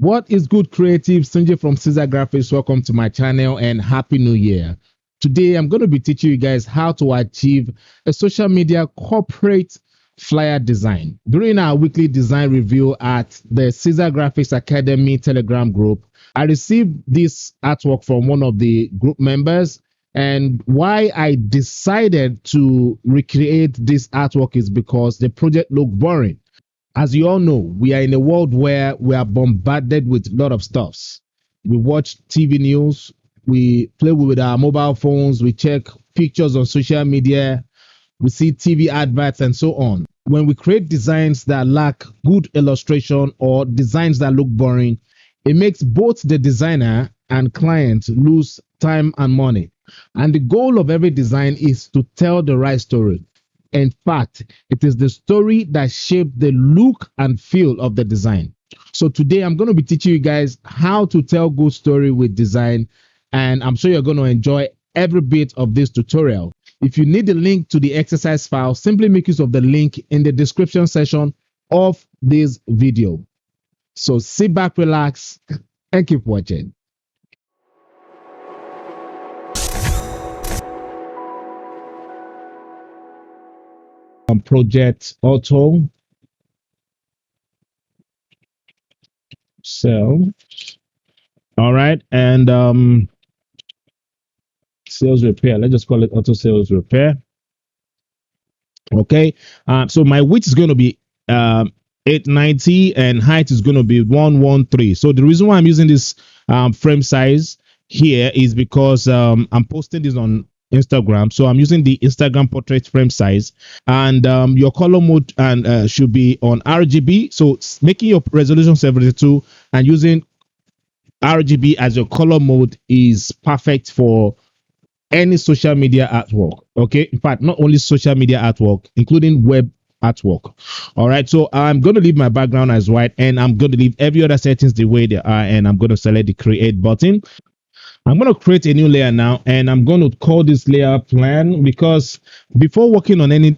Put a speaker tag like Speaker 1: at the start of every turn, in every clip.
Speaker 1: What is good, creative? Sanjay from Ceasar Graphix. Welcome to my channel and Happy New Year. Today, I'm going to be teaching you guys how to achieve a social media corporate flyer design. During our weekly design review at the Ceasar Graphics Academy Telegram group, I received this artwork from one of the group members. And why I decided to recreate this artwork is because the project looked boring. As you all know, we are in a world where we are bombarded with a lot of stuffs. We watch TV news, we play with our mobile phones, we check pictures on social media, we see TV adverts and so on. When we create designs that lack good illustration or designs that look boring, it makes both the designer and client lose time and money. And the goal of every design is to tell the right story. In fact, it is the story that shaped the look and feel of the design. So today I'm going to be teaching you guys how to tell good story with design, and I'm sure you're going to enjoy every bit of this tutorial. If you need the link to the exercise file, simply make use of the link in the description section of this video. So sit back, relax, and keep watching. Project auto so all right, and sales repair, let's just call it auto sales repair. Okay, so my width is going to be 890 and height is going to be 113. So the reason why I'm using this frame size here is because I'm posting this on Instagram, so I'm using the Instagram portrait frame size, and your color mode and should be on RGB. So making your resolution 72 and using RGB as your color mode is perfect for any social media artwork. Okay, in fact, not only social media artwork, including web artwork. All right, so I'm going to leave my background as white, and I'm going to leave every other settings the way they are, and I'm going to select the create button. I'm going to create a new layer now, and I'm going to call this layer plan, because before working on any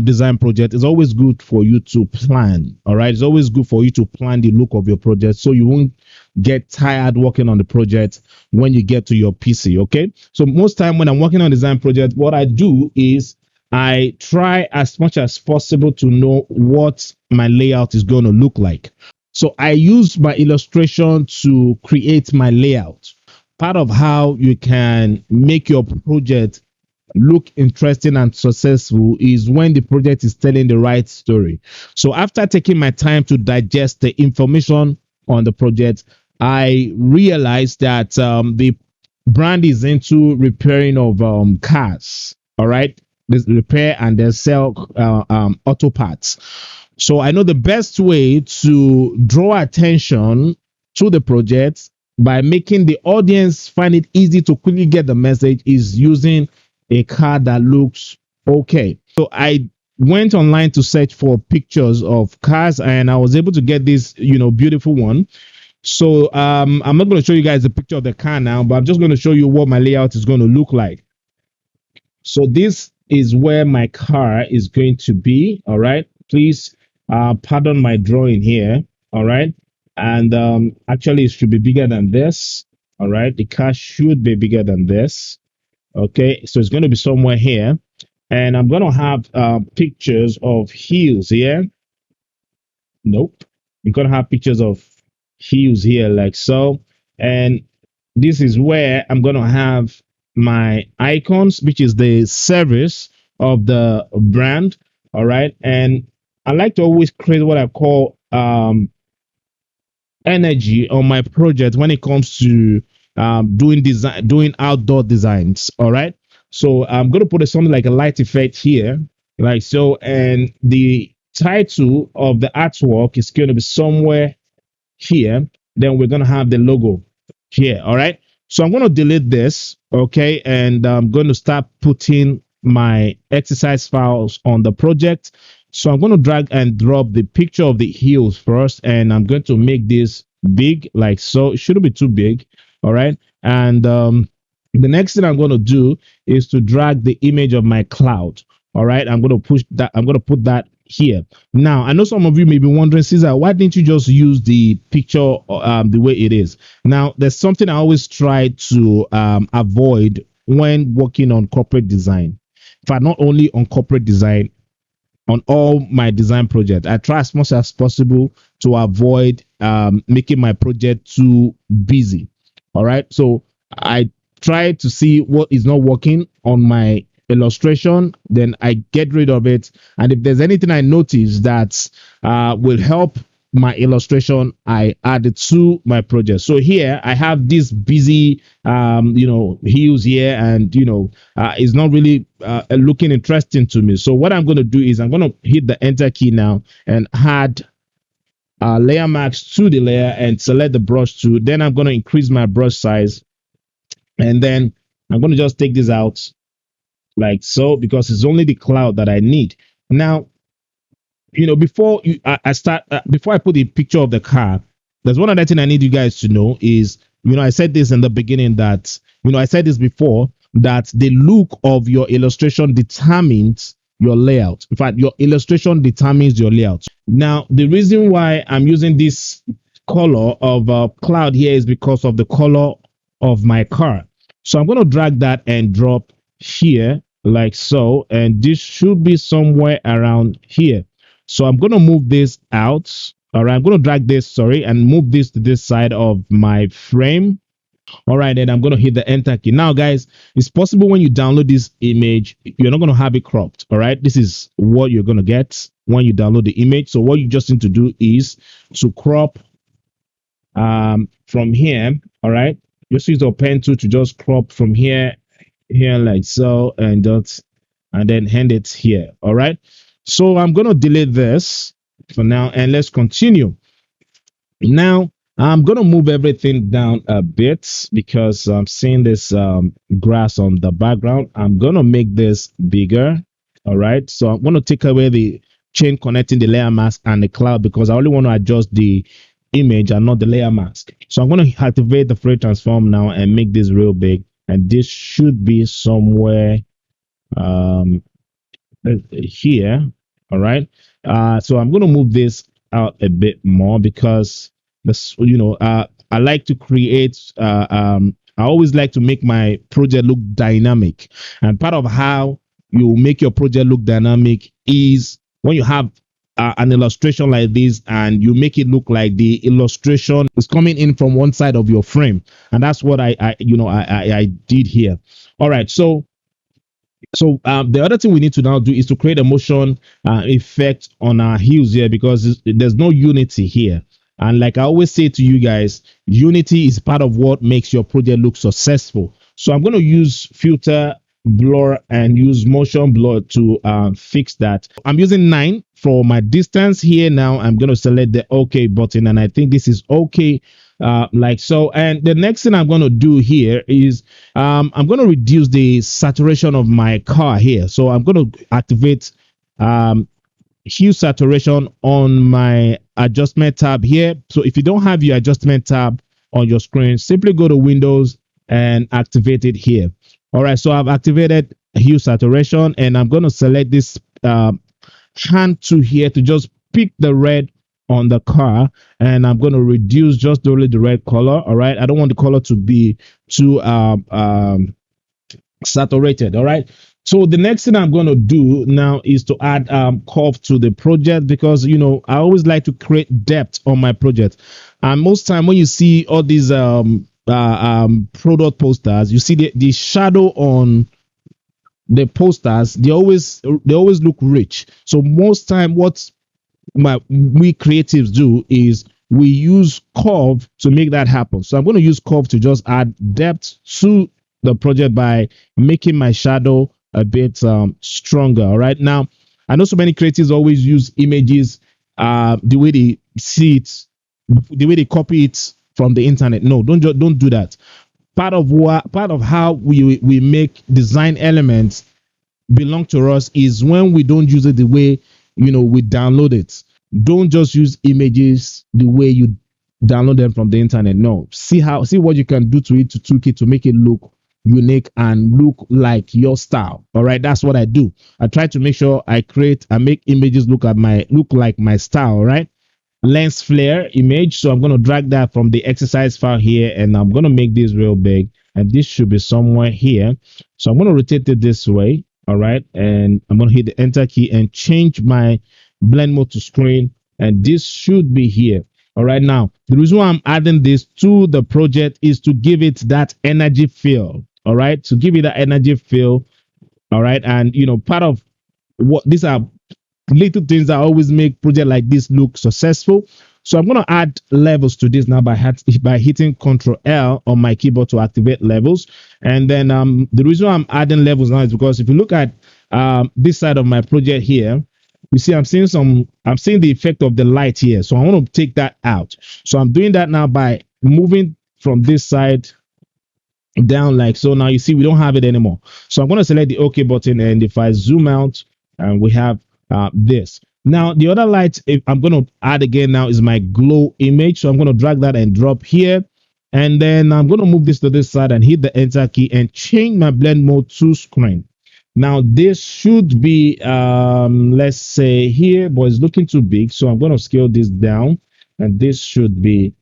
Speaker 1: design project, it's always good for you to plan. All right, it's always good for you to plan the look of your project so you won't get tired working on the project when you get to your PC. Okay, so most time when I'm working on design project, what I do is I try as much as possible to know what my layout is going to look like. So I use my illustration to create my layout. Part of how you can make your project look interesting and successful is when the project is telling the right story. So after taking my time to digest the information on the project, I realized that the brand is into repairing of cars. All right, this repair and they sell auto parts. So I know the best way to draw attention to the project by making the audience find it easy to quickly get the message is using a car that looks okay. So I went online to search for pictures of cars, and I was able to get this, beautiful one. So I'm not going to show you guys the picture of the car now, but I'm just going to show you what my layout is going to look like. So this is where my car is going to be. All right, please pardon my drawing here. All right. And actually it should be bigger than this. All right, the car should be bigger than this. Okay, so it's going to be somewhere here, and I'm going to have pictures of heels here. Nope, I'm going to have pictures of heels here like so, and this is where I'm going to have my icons, which is the service of the brand. All right, and I like to always create what I call energy on my project when it comes to doing outdoor designs. All right, so I'm going to put something like a light effect here like so, and the title of the artwork is going to be somewhere here. Then we're going to have the logo here. All right, so I'm going to delete this. Okay, and I'm going to start putting my exercise files on the project. So I'm going to drag and drop the picture of the heels first, and I'm going to make this big like so. It shouldn't be too big. All right, and the next thing I'm going to do is to drag the image of my cloud. All right, I'm going to push that. I'm going to put that here. Now, I know some of you may be wondering, Caesar, why didn't you just use the picture the way it is? Now, there's something I always try to avoid when working on corporate design. In fact, not only on corporate design, on all my design projects, I try as much as possible to avoid making my project too busy. All right. So I try to see what is not working on my illustration, then I get rid of it. And if there's anything I notice that will help my illustration, I add it to my project. So here I have this busy hues here, and it's not really looking interesting to me. So what I'm going to do is I'm going to hit the enter key now and add layer mask to the layer and select the brush tool. Then I'm going to increase my brush size, and then I'm going to just take this out like so, because it's only the cloud that I need. Now, before I put the picture of the car, there's one other thing I need you guys to know is, I said this in the beginning that, I said this before, that the look of your illustration determines your layout. In fact, your illustration determines your layout. Now, the reason why I'm using this color of cloud here is because of the color of my car. So I'm going to drag that and drop here like so, and this should be somewhere around here. So I'm going to move this out. All right, I'm going to drag this, and move this to this side of my frame. All right, then I'm going to hit the enter key. Now, guys, it's possible when you download this image, you're not going to have it cropped. All right, this is what you're going to get when you download the image. So what you just need to do is to crop from here. All right, just use the pen tool to just crop from here like so, and then hand it here. All right, so I'm going to delete this for now, and let's continue. Now I'm going to move everything down a bit because I'm seeing this grass on the background. I'm going to make this bigger. All right, so I'm going to take away the chain connecting the layer mask and the cloud, because I only want to adjust the image and not the layer mask. So I'm going to activate the Fourier transform now and make this real big, and this should be somewhere here. All right, so I'm going to move this out a bit more because this, I like to create I always like to make my project look dynamic, and part of how you make your project look dynamic is when you have an illustration like this, and you make it look like the illustration is coming in from one side of your frame. And that's what I did here. All right, so the other thing we need to now do is to create a motion effect on our hues here, because there's no unity here. And like I always say to you guys, unity is part of what makes your project look successful. So I'm going to use filter blur and use motion blur to fix that. I'm using 9 for my distance here. Now I'm going to select the OK button, and I think this is okay. Like so. And the next thing I'm going to do here is I'm going to reduce the saturation of my car here. So I'm going to activate hue saturation on my adjustment tab here. So if you don't have your adjustment tab on your screen, simply go to Windows and activate it here. All right, so I've activated hue saturation, and I'm going to select this hand tool here to just pick the red on the car, and I'm going to reduce just only the red color. All right, I don't want the color to be too saturated. All right, so the next thing I'm going to do now is to add curve to the project, because I always like to create depth on my project. And most time when you see all these product posters, you see the shadow on the posters, they always look rich. So most time what we creatives do is we use curve to make that happen. So I'm going to use curve to just add depth to the project by making my shadow a bit stronger. All right, now I know so many creatives always use images the way they see it, the way they copy it from the internet. No, don't do that. Part of how we make design elements belong to us is when we don't use it the way we download it. Don't just use images the way you download them from the internet. No, see what you can do to it, to tweak it, to make it look unique and look like your style. All right, that's what I do. I try to make sure I make images look like my style. All right, lens flare image. So I'm going to drag that from the exercise file here, and I'm going to make this real big, and this should be somewhere here. So I'm going to rotate it this way. All right, and I'm going to hit the enter key and change my blend mode to screen, and this should be here. All right, now the reason why I'm adding this to the project is to give it that energy feel. All right, to give it that energy feel. All right, and part of what these are little things that always make project like this look successful. So I'm going to add levels to this now by hitting Control L on my keyboard to activate levels. And then the reason why I'm adding levels now is because if you look at this side of my project here, you see I'm seeing the effect of the light here. So I want to take that out. So I'm doing that now by moving from this side down like so. Now you see we don't have it anymore. So I'm going to select the OK button, and if I zoom out, and we have this. Now the other light I'm going to add again now is my glow image. So I'm going to drag that and drop here, and then I'm going to move this to this side and hit the enter key and change my blend mode to screen. Now this should be let's say here, but it's looking too big, so I'm going to scale this down, and this should be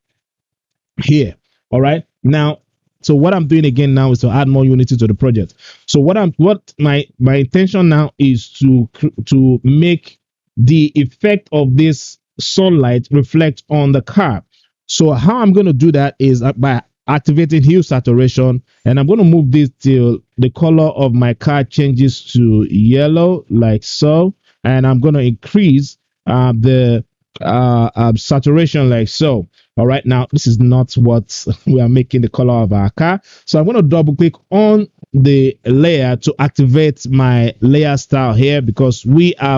Speaker 1: here. All right, now so what I'm doing again now is to add more unity to the project. So what my intention now is to make the effect of this sunlight reflect on the car. So how I'm going to do that is by activating hue saturation, and I'm going to move this till the color of my car changes to yellow like so, and I'm going to increase the saturation like so. All right, now this is not what we are making the color of our car. So I'm going to double click on the layer to activate my layer style here, because we are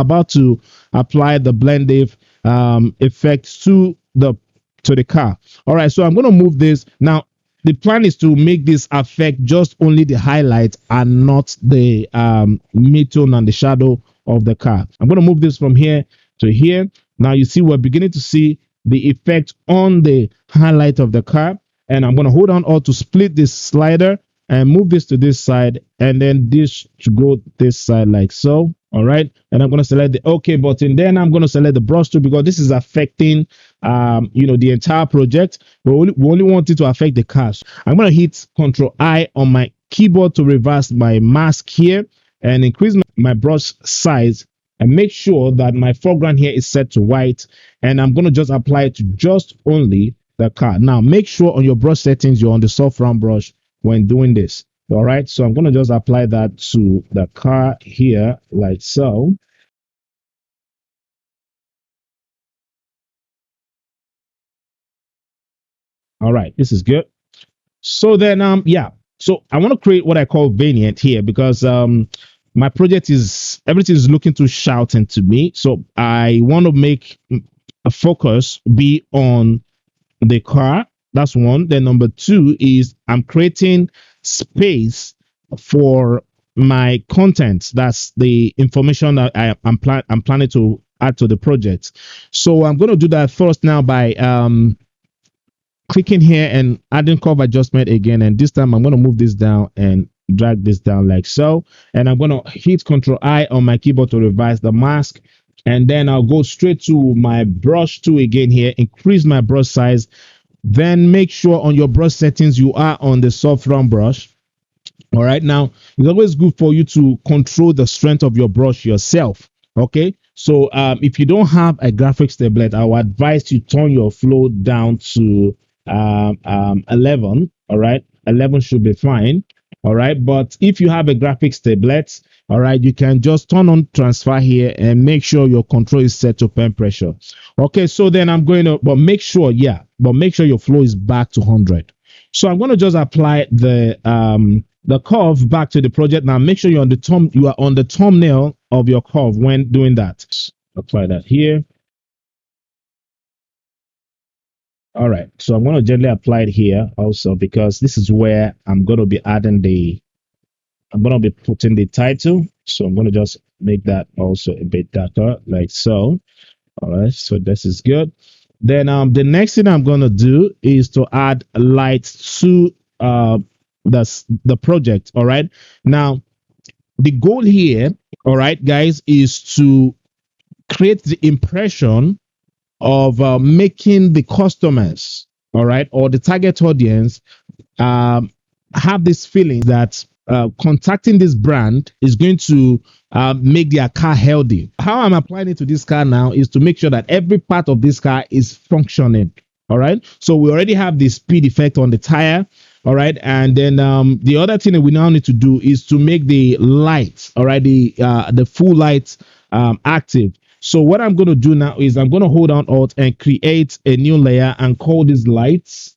Speaker 1: about to apply the blending effect to the car. All right, so I'm going to move this now. The plan is to make this affect just only the highlight and not the midtone and the shadow of the car. I'm going to move this from here to here. Now you see we're beginning to see the effect on the highlight of the car, and I'm going to hold on Alt to split this slider and move this to this side, and then this should go this side like so. All right, and I'm going to select the OK button. Then I'm going to select the brush tool, because this is affecting the entire project. We only want it to affect the cars. I'm going to hit Control I on my keyboard to reverse my mask here and increase my brush size, and make sure that my foreground here is set to white, and I'm going to just apply it to just only the car. Now make sure on your brush settings you're on the soft round brush when doing this. All right, so I'm going to just apply that to the car here like so. All right, this is good. So then yeah, so I want to create what I call vignette here, because my project is everything is looking too shouting to me. So I want to make a focus be on the car. That's one. Then number two is I'm creating space for my content. That's the information that I'm planning to add to the project. So I'm going to do that first now by clicking here and adding curve adjustment again, and this time I'm going to move this down and drag this down like so, and I'm going to hit Control I on my keyboard to revise the mask, and then I'll go straight to my brush tool again here, increase my brush size, then make sure on your brush settings you are on the soft round brush. All right, now it's always good for you to control the strength of your brush yourself. Okay, so if you don't have a Graphix tablet, I would advise you turn your flow down to 11. All right, 11 should be fine. All right, but if you have a Graphix tablet, all right, you can just turn on transfer here and make sure your control is set to pen pressure. Okay, so then I'm going to, but make sure your flow is back to 100. So I'm going to just apply the curve back to the project. Now make sure you are on the thumbnail of your curve when doing that. Apply that here. All right, so I'm going to gently apply it here also, because this is where I'm going to be putting the title. So I'm going to just make that also a bit darker like so. All right, so this is good. Then the next thing I'm going to do is to add light to the project. All right, now the goal here, all right guys, is to create the impression of making the customers, all right, or the target audience, um, have this feeling that contacting this brand is going to make their car healthy. How I'm applying it to this car now is to make sure that every part of this car is functioning. All right. So we already have the speed effect on the tire. All right. And then the other thing that we now need to do is to make the lights, all right, the full lights active. So what I'm going to do now is I'm going to hold down Alt and create a new layer and call these lights.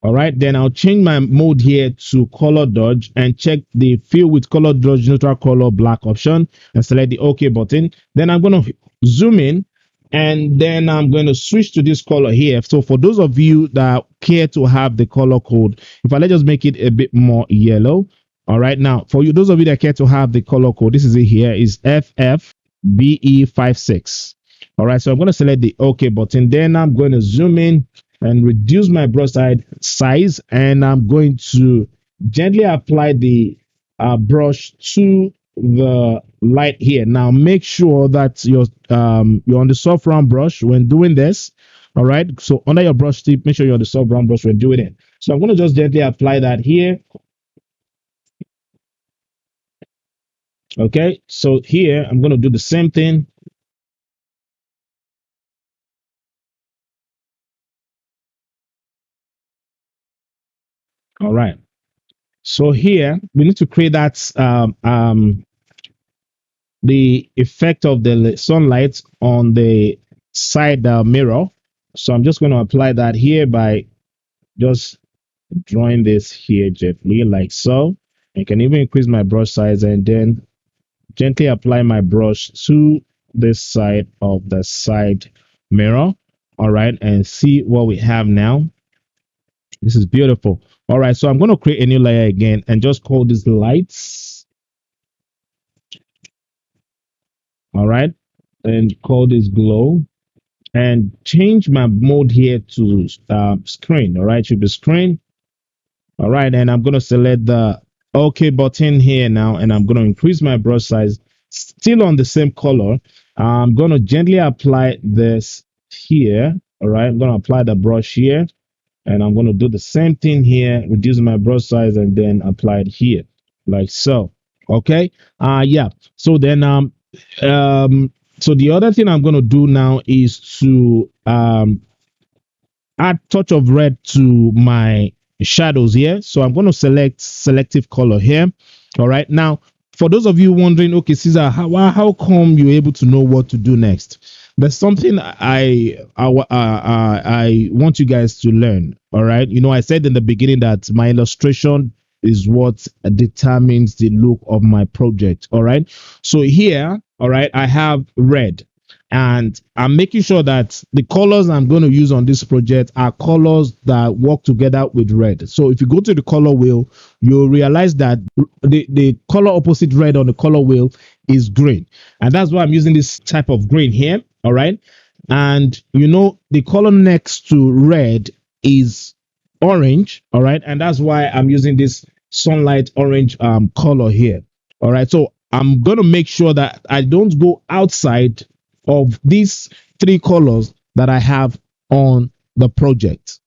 Speaker 1: All right, then I'll change my mode here to color dodge and check the fill with color dodge neutral color black option and select the OK button. Then I'm going to zoom in and then I'm going to switch to this color here. So for those of you that care to have the color code, if I let's just make it a bit more yellow. All right, now for you, those of you that care to have the color code, this is it here, is FFBE56. All right, so I'm going to select the OK button. Then I'm going to zoom in and reduce my brush size, and I'm going to gently apply the brush to the light here. Now make sure that you're on the soft round brush when doing this. All right, so under your brush tip, make sure you're on the soft round brush when doing it. So I'm going to just gently apply that here. Okay, so here I'm going to do the same thing. All right, so here we need to create that the effect of the sunlight on the side mirror. So I'm just going to apply that here by just drawing this here gently like so. I can even increase my brush size and then gently apply my brush to this side of the side mirror. All right, and see what we have now. This is beautiful. All right, so I'm going to create a new layer again and just call this lights. All right, and call this glow and change my mode here to screen. All right, should be screen. All right, and I'm going to select the OK button here now, and I'm going to increase my brush size, still on the same color. I'm going to gently apply this here. All right, I'm going to apply the brush here, and I'm going to do the same thing here, reduce my brush size, and then apply it here, like so. Okay, yeah. So then so the other thing I'm going to do now is to add touch of red to my shadows here. So I'm going to select selective color here. All right, now for those of you wondering, okay, Ceasar, how come you're able to know what to do next? There's something I want you guys to learn. All right, you know, I said in the beginning that my illustration is what determines the look of my project. All right, so here, all right, I have red, and I'm making sure that the colors I'm going to use on this project are colors that work together with red. So if you go to the color wheel, you'll realize that the color opposite red on the color wheel is green, and that's why I'm using this type of green here. All right, and you know the color next to red is orange. All right, and that's why I'm using this sunlight orange color here. All right, so I'm going to make sure that I don't go outside of these three colors that I have on the project.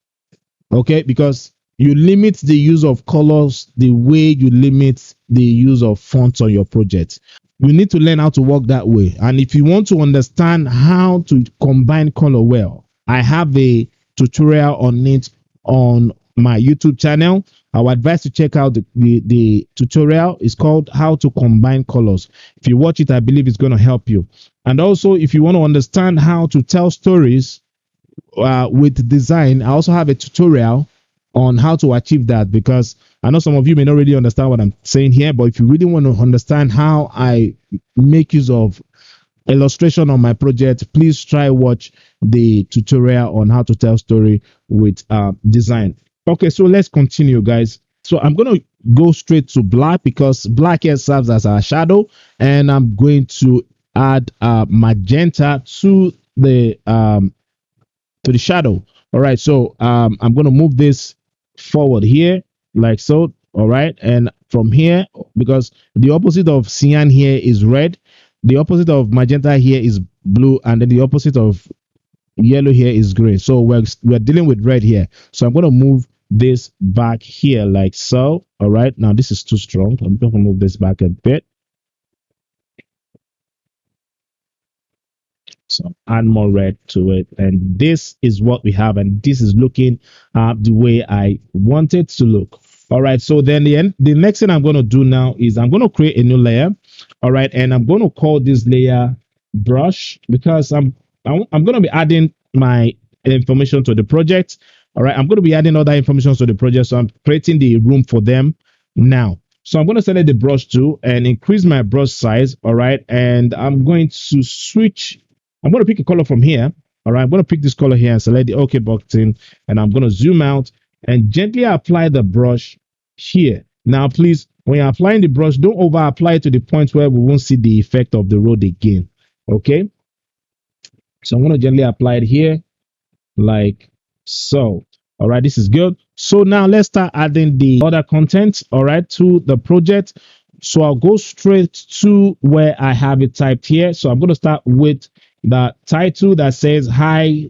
Speaker 1: Okay, because you limit the use of colors the way you limit the use of fonts on your project. You need to learn how to work that way. And if you want to understand how to combine color well, I have a tutorial on it on my YouTube channel. I would advise to check out the tutorial. It's called How to Combine Colors. If you watch it, I believe it's going to help you. And also, if you want to understand how to tell stories with design, I also have a tutorial on how to achieve that, because I know some of you may not really understand what I'm saying here, but if you really want to understand how I make use of illustration on my project, please try watch the tutorial on how to tell story with design. Okay, so let's continue, guys. So I'm going to go straight to black because black here serves as our shadow, and I'm going to add magenta to the shadow. All right, so I'm going to move this forward here like so. All right, and from here, because the opposite of cyan here is red, the opposite of magenta here is blue, and then the opposite of yellow here is green. So we're dealing with red here. So I'm going to move this back here like so. All right, now this is too strong. I'm going to move this back a bit. So add more red to it, and this is what we have, and this is looking the way I want it to look. All right, so then the next thing I'm going to do now is I'm going to create a new layer. All right, and I'm going to call this layer brush, because I'm going to be adding my information to the project. All right, I'm going to be adding other information to the project, so I'm creating the room for them now. So I'm going to select the brush tool and increase my brush size. All right, and I'm going to switch. I'm going to pick a color from here. All right, I'm going to pick this color here and select the OK button, and I'm going to zoom out and gently apply the brush here. Now, please, when you're applying the brush, don't over apply it to the point where we won't see the effect of the road again. Okay, so I'm going to gently apply it here like so. All right, this is good. So now let's start adding the other content, all right, to the project. So I'll go straight to where I have it typed here. So I'm going to start with the title that says high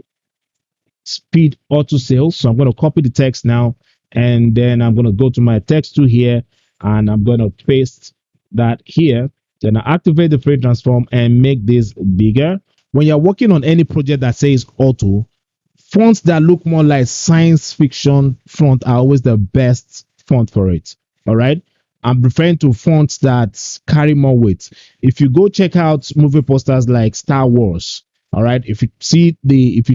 Speaker 1: speed auto sales. So I'm going to copy the text now, and then I'm going to go to my text tool here, and I'm going to paste that here. Then I activate the frame transform and make this bigger. When you're working on any project that says auto, fonts that look more like science fiction font are always the best font for it. All right, I'm referring to fonts that carry more weight. If you go check out movie posters like Star Wars, all right, if you see if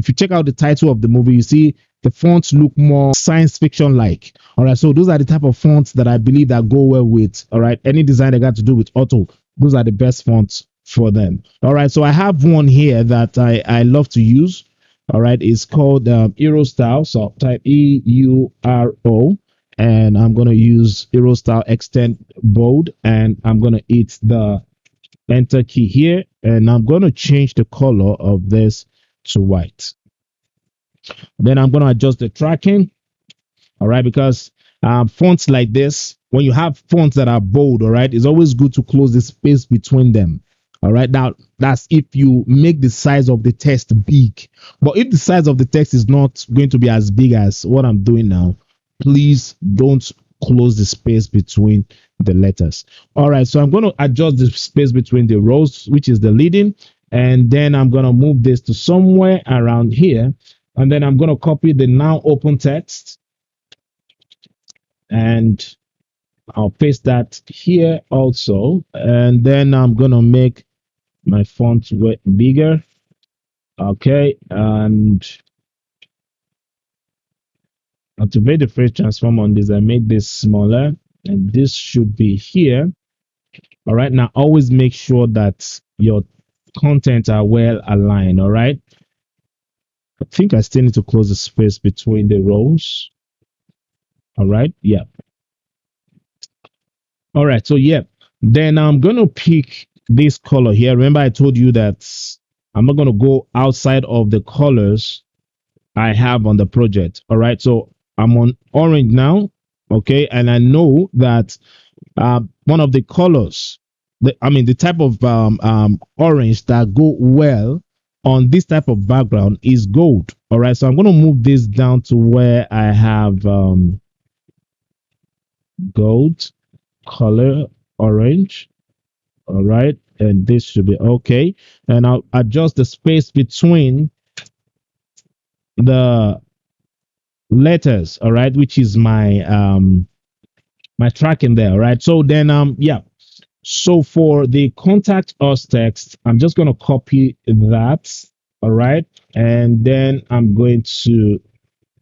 Speaker 1: you check out the title of the movie, you see the fonts look more science fiction like. All right, so those are the type of fonts that I believe that go well with, all right, any design that got to do with auto. Those are the best fonts for them. All right, so I have one here that I love to use. All right, it's called Euro Style. So type EURO, and I'm going to use Euro Style Extend Bold, and I'm going to hit the enter key here, and I'm going to change the color of this to white. Then I'm going to adjust the tracking. All right, because fonts like this, when you have fonts that are bold, all right, it's always good to close the space between them. All right, now that's if you make the size of the text big. But if the size of the text is not going to be as big as what I'm doing now, please don't close the space between the letters. All right, so I'm going to adjust the space between the rows, which is the leading, and then I'm going to move this to somewhere around here, and then I'm going to copy the now open text, and I'll paste that here also, and then I'm going to make my font bigger. Okay, and activate the frame transform on this. I make this smaller, and this should be here. All right, now always make sure that your content are well aligned. All right, I think I still need to close the space between the rows. All right, yeah. All right, so yeah, then I'm gonna pick this color here. Remember, I told you that I'm not gonna go outside of the colors I have on the project. All right, so I'm on orange now. Okay, and I know that one of the colors, the type of orange that go well on this type of background is gold. All right, so I'm going to move this down to where I have gold color orange. All right, and this should be okay, and I'll adjust the space between the letters, all right, which is my my tracking there. All right, so then yeah, so for the contact us text, I'm just going to copy that. All right, and then I'm going to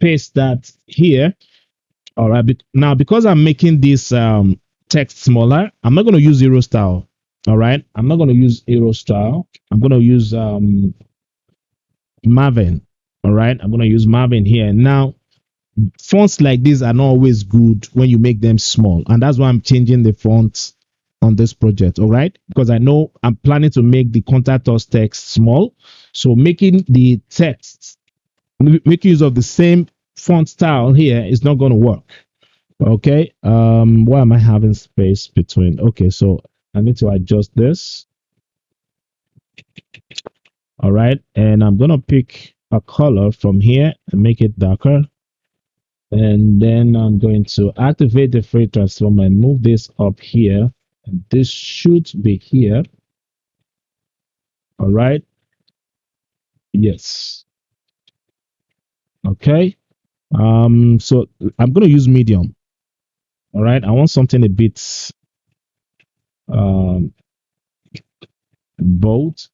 Speaker 1: paste that here. All right, now because I'm making this text smaller, I'm not going to use Euro Style. All right, I'm not going to use Euro Style. I'm going to use Marvin. All right, I'm going to use Marvin here. Now fonts like this are not always good when you make them small, and that's why I'm changing the fonts on this project. All right, because I know I'm planning to make the contact us text small, so making the text, making use of the same font style here is not going to work. Okay, why am I having space between? Okay, so I need to adjust this. All right, and I'm gonna pick a color from here and make it darker, and then I'm going to activate the free transform and move this up here, and this should be here. All right, yes. Okay, so I'm gonna use medium. All right, I want something a bit um bold.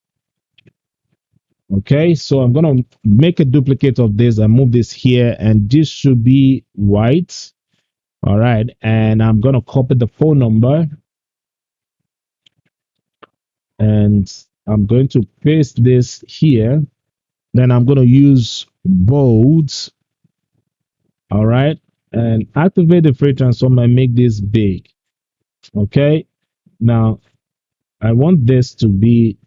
Speaker 1: Okay, so I'm gonna make a duplicate of this and move this here, and this should be white. All right, and I'm gonna copy the phone number, and I'm going to paste this here. Then I'm gonna use bold. All right, and activate the free transform and make this big. Okay, now I want this to be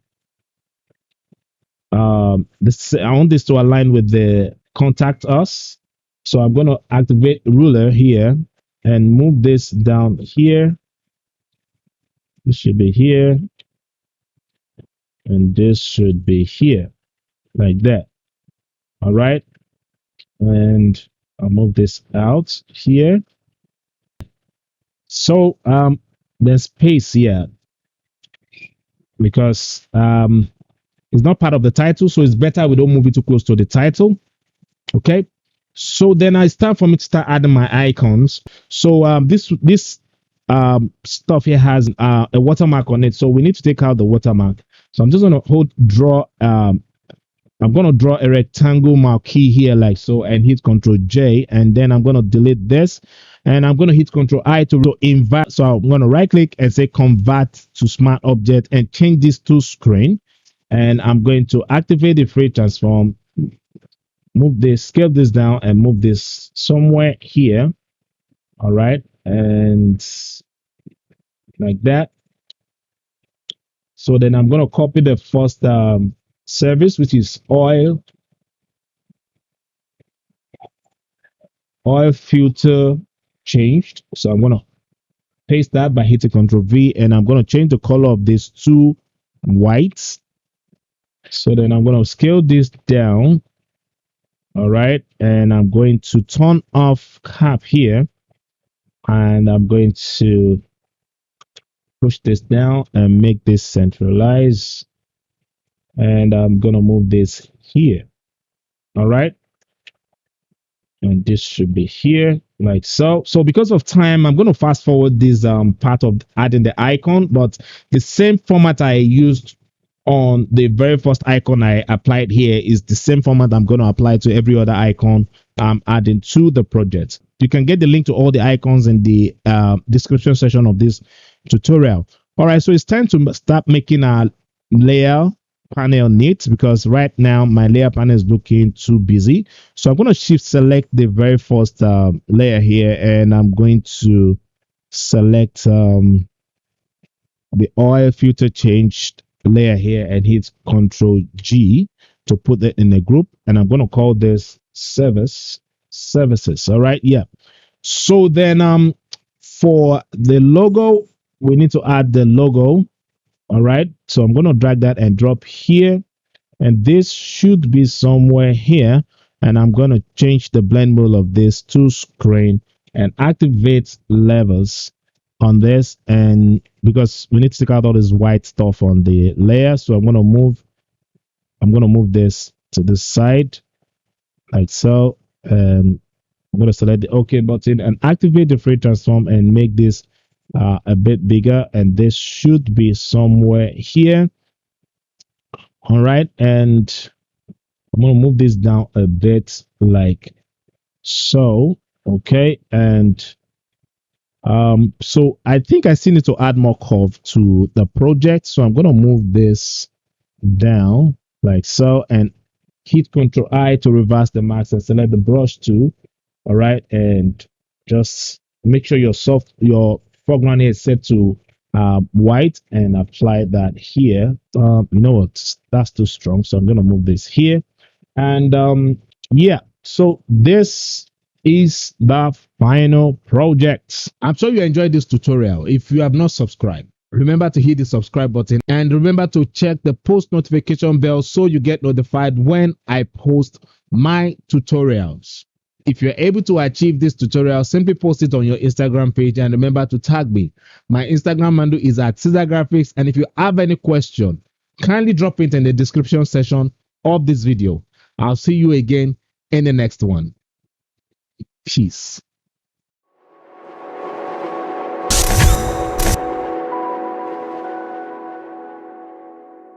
Speaker 1: this. I want this to align with the contact us. So I'm going to activate ruler here and move this down here. This should be here, and this should be here, like that. All right, and I'll move this out here. So there's space here because it's not part of the title, so it's better we don't move it too close to the title. Okay, so then it's time for me to start adding my icons. So this stuff here has a watermark on it, so we need to take out the watermark. So I'm just going to draw I'm going to draw a rectangle marquee here like so, and hit Control J, and then I'm going to delete this, and I'm going to hit Control I to invert. So I'm going to right click and say convert to smart object and change this to screen, and I'm going to activate the free transform, move this, scale this down, and move this somewhere here. All right, and like that. So then I'm going to copy the first service, which is oil filter changed. So I'm going to paste that by hitting Control V, and I'm going to change the color of this to white. So then I'm going to scale this down. All right, and I'm going to turn off cap here, and I'm going to push this down and make this centralized, and I'm going to move this here. All right, and this should be here like so. So because of time, I'm going to fast forward this part of adding the icon, but the same format I used on the very first icon I applied here is the same format I'm going to apply to every other icon I'm adding to the project. You can get the link to all the icons in the description section of this tutorial. All right, so it's time to start making our layer panel neat, because right now my layer panel is looking too busy. So I'm going to shift select the very first layer here, and I'm going to select the oil filter changed layer here and hit Control G to put it in a group, and I'm going to call this services. All right, yeah. So then for the logo, we need to add the logo. All right, so I'm going to drag that and drop here, and this should be somewhere here, and I'm going to change the blend mode of this to screen and activate levels on this, and because we need to take out all this white stuff on the layer, so I'm going to move this to this side like so, and I'm going to select the OK button and activate the free transform and make this a bit bigger, and this should be somewhere here. All right, and I'm going to move this down a bit like so. Okay, and so I think I still need to add more curve to the project, so I'm going to move this down like so, and hit Control I to reverse the mask and select the brush tool. All right, and just make sure your foreground is set to white, and apply that here. You know what, that's too strong, so I'm going to move this here, and yeah. So this is the final project. I'm sure you enjoyed this tutorial. If you have not subscribed, remember to hit the subscribe button and remember to check the post notification bell so you get notified when I post my tutorials. If you're able to achieve this tutorial, simply post it on your Instagram page and remember to tag me. My Instagram handle is at Ceasar Graphix, and if you have any question, kindly drop it in the description section of this video. I'll see you again in the next one. Peace.